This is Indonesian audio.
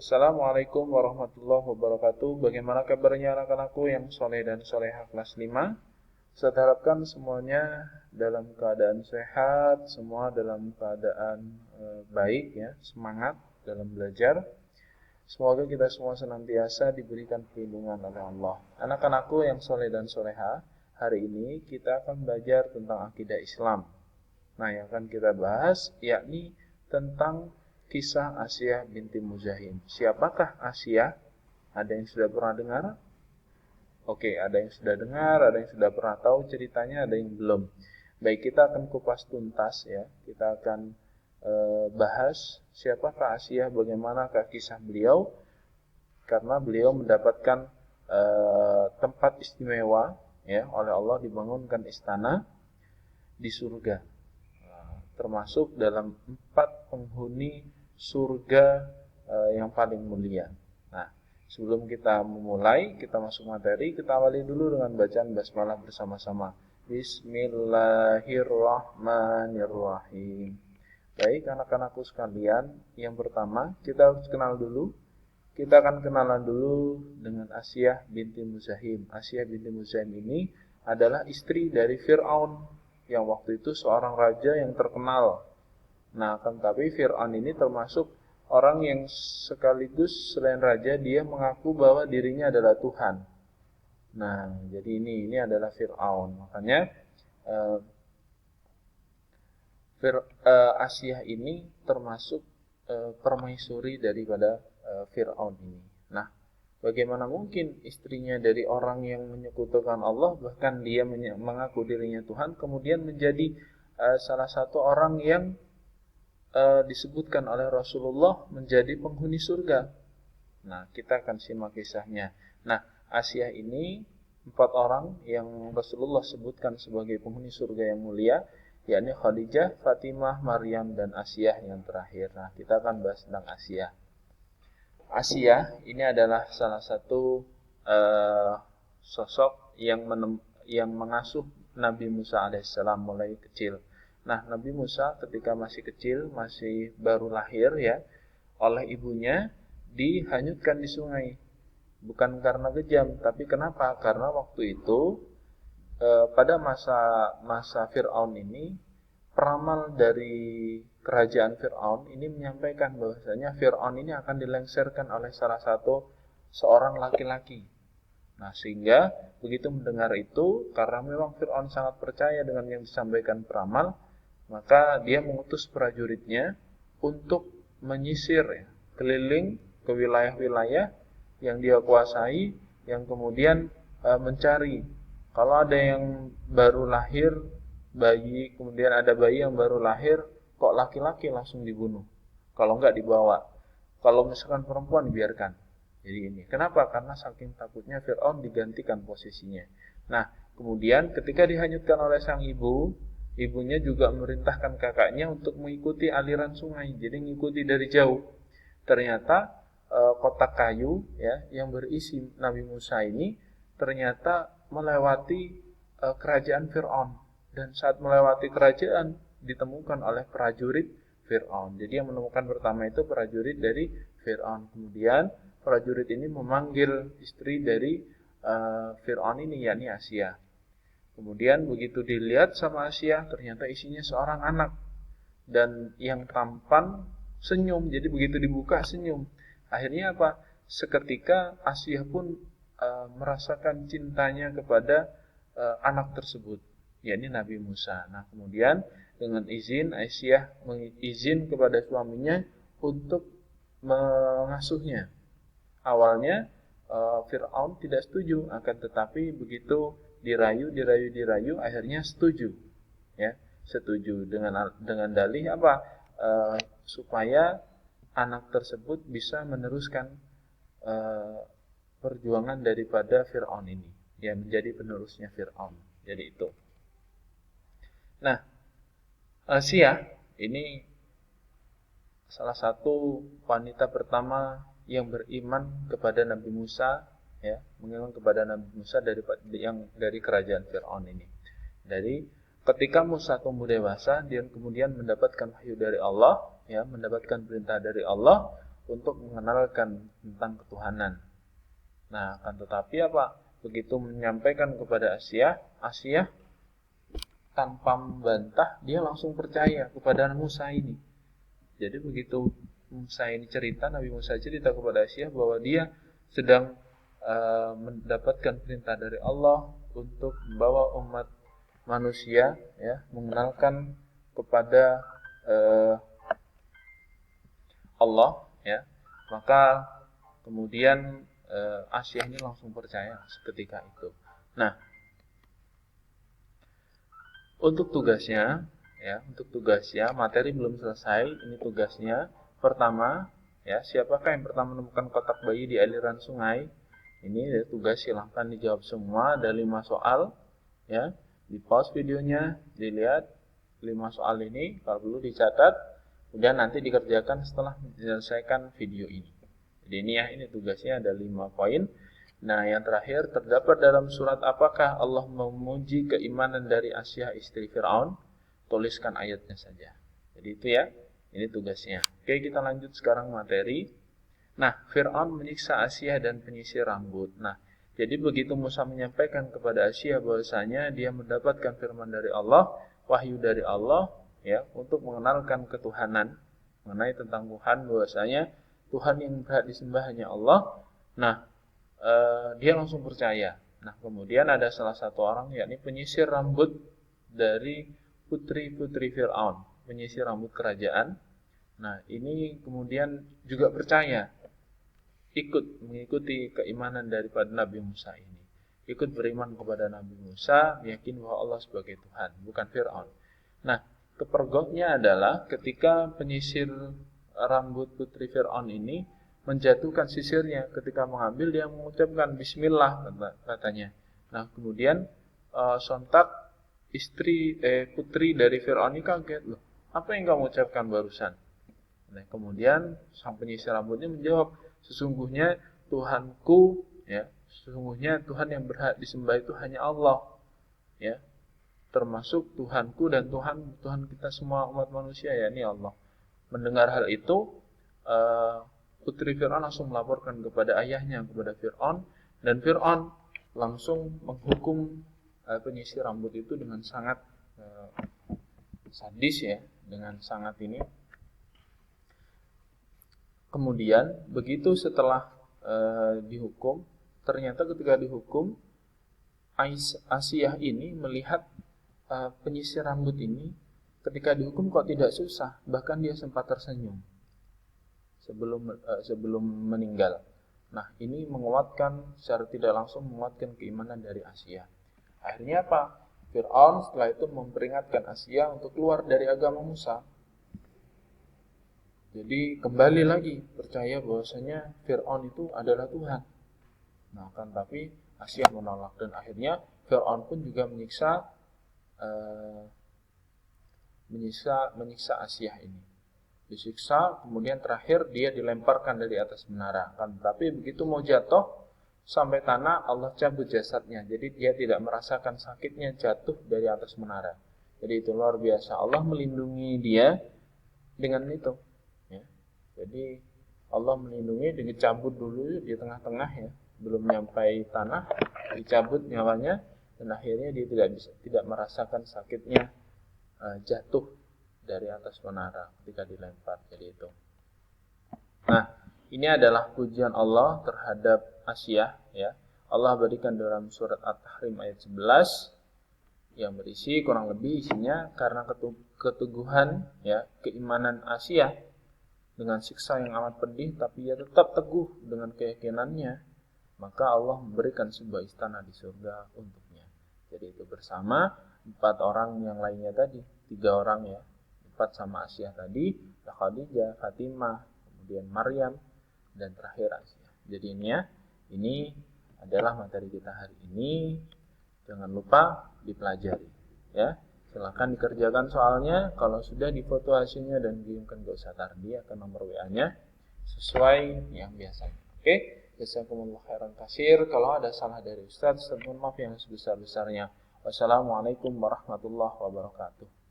Assalamualaikum warahmatullahi wabarakatuh. Bagaimana kabarnya anak-anakku yang soleh dan soleha kelas 5? Saya harapkan semuanya dalam keadaan sehat, semua dalam keadaan baik ya, semangat dalam belajar. Semoga kita semua senantiasa diberikan perlindungan oleh Allah. Anak-anakku yang soleh dan soleha, hari ini kita akan belajar tentang akidah Islam. Nah, yang akan kita bahas yakni tentang kisah Asiyah binti Muzahim. Siapakah Asiyah? Ada yang sudah pernah dengar? Oke, ada yang sudah dengar, ada yang sudah pernah tahu ceritanya, ada yang belum. Baik, kita akan kupas tuntas ya. Kita akan bahas siapakah Asiyah, bagaimanakah kisah beliau, karena beliau mendapatkan tempat istimewa ya oleh Allah, dibangunkan istana di surga, termasuk dalam 4 penghuni surga yang paling mulia. Nah, sebelum kita memulai, kita masuk materi, kita awali dulu dengan bacaan basmalah bersama-sama. Bismillahirrahmanirrahim. Baik anak-anakku sekalian, yang pertama kita harus kenal dulu. Kita akan kenalan dulu dengan Asiyah binti Muzahim. Asiyah binti Muzahim ini adalah istri dari Fir'aun, yang waktu itu seorang raja yang terkenal. Nah, kan tapi Fir'aun ini termasuk orang yang sekaligus selain raja, dia mengaku bahwa dirinya adalah Tuhan. Nah, jadi ini adalah Fir'aun. Makanya Asiyah ini termasuk permaisuri daripada Fir'aun ini. Nah, bagaimana mungkin istrinya dari orang yang menyekutukan Allah, bahkan dia mengaku dirinya Tuhan, kemudian menjadi salah satu orang yang disebutkan oleh Rasulullah menjadi penghuni surga. Nah, kita akan simak kisahnya. Nah, Asiyah ini 4 orang yang Rasulullah sebutkan sebagai penghuni surga yang mulia, yakni Khadijah, Fatimah, Maryam, dan Asiyah yang terakhir. Nah, kita akan bahas tentang Asiyah. Asiyah ini adalah salah satu sosok yang mengasuh Nabi Musa alaihissalam mulai kecil. Nah, Nabi Musa ketika masih kecil, masih baru lahir ya, oleh ibunya dihanyutkan di sungai. Bukan karena kejam, tapi kenapa? Karena waktu itu pada masa Fir'aun ini, peramal dari kerajaan Fir'aun ini menyampaikan bahwasanya Fir'aun ini akan dilengserkan oleh salah satu seorang laki-laki. Nah, sehingga begitu mendengar itu, karena memang Fir'aun sangat percaya dengan yang disampaikan peramal, maka dia mengutus prajuritnya untuk menyisir ya, keliling ke wilayah-wilayah yang dia kuasai, yang kemudian mencari kalau ada yang baru lahir bayi, kemudian ada bayi yang baru lahir kok laki-laki, langsung dibunuh. Kalau enggak dibawa. Kalau misalkan perempuan biarkan. Jadi ini. Kenapa? Karena saking takutnya Fir'aun digantikan posisinya. Nah, kemudian ketika dihanyutkan oleh sang ibu, ibunya juga memerintahkan kakaknya untuk mengikuti aliran sungai. Jadi mengikuti dari jauh. Ternyata kotak kayu ya yang berisi Nabi Musa ini ternyata melewati kerajaan Fir'aun. Dan saat melewati kerajaan ditemukan oleh prajurit Fir'aun. Jadi yang menemukan pertama itu prajurit dari Fir'aun. Kemudian prajurit ini memanggil istri dari Fir'aun ini, yakni Asiyah. Kemudian begitu dilihat sama Asiyah, ternyata isinya seorang anak. Dan yang tampan senyum. Jadi begitu dibuka senyum. Akhirnya apa? Seketika Asiyah pun merasakan cintanya kepada anak tersebut, yakni Nabi Musa. Nah, kemudian dengan izin Aisyah mengizin kepada suaminya untuk mengasuhnya. Awalnya Fir'aun tidak setuju, akan tetapi begitu dirayu, akhirnya setuju. Ya, setuju dengan dalih apa? Supaya anak tersebut bisa meneruskan perjuangan daripada Fir'aun ini, ya, menjadi penerusnya Fir'aun. Jadi itu. Nah, Asiyah ini salah satu wanita pertama yang beriman kepada Nabi Musa, ya, mengiman kepada Nabi Musa dari kerajaan Fir'aun ini. Dari ketika Musa tumbuh dewasa, dia kemudian mendapatkan wahyu dari Allah, ya, mendapatkan perintah dari Allah untuk mengenalkan tentang ketuhanan. Nah, akan tetapi apa? Begitu menyampaikan kepada Asia tanpa membantah, dia langsung percaya kepada Musa ini. Jadi begitu Nabi Musa cerita kepada Asia bahwa dia sedang mendapatkan perintah dari Allah untuk membawa umat manusia ya mengenalkan kepada Allah ya, maka kemudian Asia ini langsung percaya seketika itu. Nah, untuk tugasnya materi belum selesai. Ini tugasnya. Pertama, ya, siapakah yang pertama menemukan kotak bayi di aliran sungai? Ini ya, tugas silahkan dijawab semua. Ada 5 soal, ya. Di pause videonya, dilihat 5 soal ini, kalau perlu dicatat, kemudian nanti dikerjakan setelah menyelesaikan video ini. Jadi ini tugasnya ada 5 poin. Nah, yang terakhir, terdapat dalam surat apakah Allah memuji keimanan dari Asia istri Fir'aun? Tuliskan ayatnya saja. Jadi itu ya, ini tugasnya. Oke, kita lanjut sekarang materi. Nah, Fir'aun menyiksa Asia dan penyisir rambut. Nah, jadi begitu Musa menyampaikan kepada Asia bahwasanya dia mendapatkan firman dari Allah, wahyu dari Allah, ya, untuk mengenalkan ketuhanan, mengenai tentang Tuhan, bahwasanya Tuhan yang berhak disembah hanya Allah. Nah, dia langsung percaya. Nah, kemudian ada salah satu orang, yakni penyisir rambut dari putri-putri Fir'aun, penyisir rambut kerajaan. Nah, ini kemudian juga percaya, mengikuti keimanan daripada Nabi Musa ini. Ikut beriman kepada Nabi Musa, yakin bahwa Allah sebagai Tuhan, bukan Fir'aun. Nah, kepergoknya adalah ketika penyisir rambut putri Fir'aun ini menjatuhkan sisirnya, ketika mengambil dia mengucapkan Bismillah katanya. Nah, kemudian sontak putri dari Fir'aun ini kaget, loh, apa yang kamu ucapkan barusan? Nah, kemudian sang penyisir rambutnya menjawab, sesungguhnya Tuhanku, ya, sesungguhnya Tuhan yang berhak disembah itu hanya Allah, ya, termasuk Tuhanku dan Tuhan kita semua umat manusia, ya, ini Allah. Mendengar hal itu, putri Fir'aun langsung melaporkan kepada ayahnya, kepada Fir'aun, dan Fir'aun langsung menghukum penyisir rambut itu dengan sangat sadis, ya, dengan sangat ini. Kemudian begitu setelah dihukum, ternyata ketika dihukum, Asia ini melihat penyisir rambut ini ketika dihukum kok tidak susah, bahkan dia sempat tersenyum sebelum meninggal. Nah, ini menguatkan, secara tidak langsung menguatkan keimanan dari Asia. Akhirnya apa? Fir'aun setelah itu memperingatkan Asia untuk keluar dari agama Musa. Jadi kembali lagi percaya bahwasanya Fir'aun itu adalah Tuhan. Nah, kan tapi Asia menolak, dan akhirnya Fir'aun pun juga menyiksa Asia ini. Disiksa, kemudian terakhir dia dilemparkan dari atas menara. Kan tapi begitu mau jatuh sampai tanah, Allah cabut jasadnya. Jadi dia tidak merasakan sakitnya jatuh dari atas menara. Jadi itu luar biasa. Allah melindungi dia dengan itu. Ya. Jadi Allah melindungi, dicabut dulu di tengah-tengah, ya, belum nyampai tanah, dicabut nyawanya, dan akhirnya dia tidak merasakan sakitnya jatuh dari atas menara ketika dilempar. Jadi itu. Nah, ini adalah pujian Allah terhadap Asia, ya. Allah berikan dalam surat At-Tahrim ayat 11 yang berisi kurang lebih isinya karena keteguhan, ya, keimanan Asia dengan siksa yang amat pedih, tapi ia tetap teguh dengan keyakinannya, maka Allah memberikan sebuah istana di surga untuknya. Jadi itu bersama 4 orang yang lainnya tadi, 3 orang, ya, 4 sama Asia tadi, Khadijah, Fatimah, kemudian Maryam, dan terakhir Asia. Jadi ini adalah materi kita hari ini. Jangan lupa dipelajari, ya. Silakan dikerjakan soalnya. Kalau sudah, difoto hasilnya dan kirimkan ke Ustaz Ardi ke nomor WA-nya sesuai yang biasanya. Oke, jazakumullah khairan katsir. Kalau ada salah dari Ustaz, mohon maaf yang sebesar-besarnya. Wassalamualaikum warahmatullahi wabarakatuh.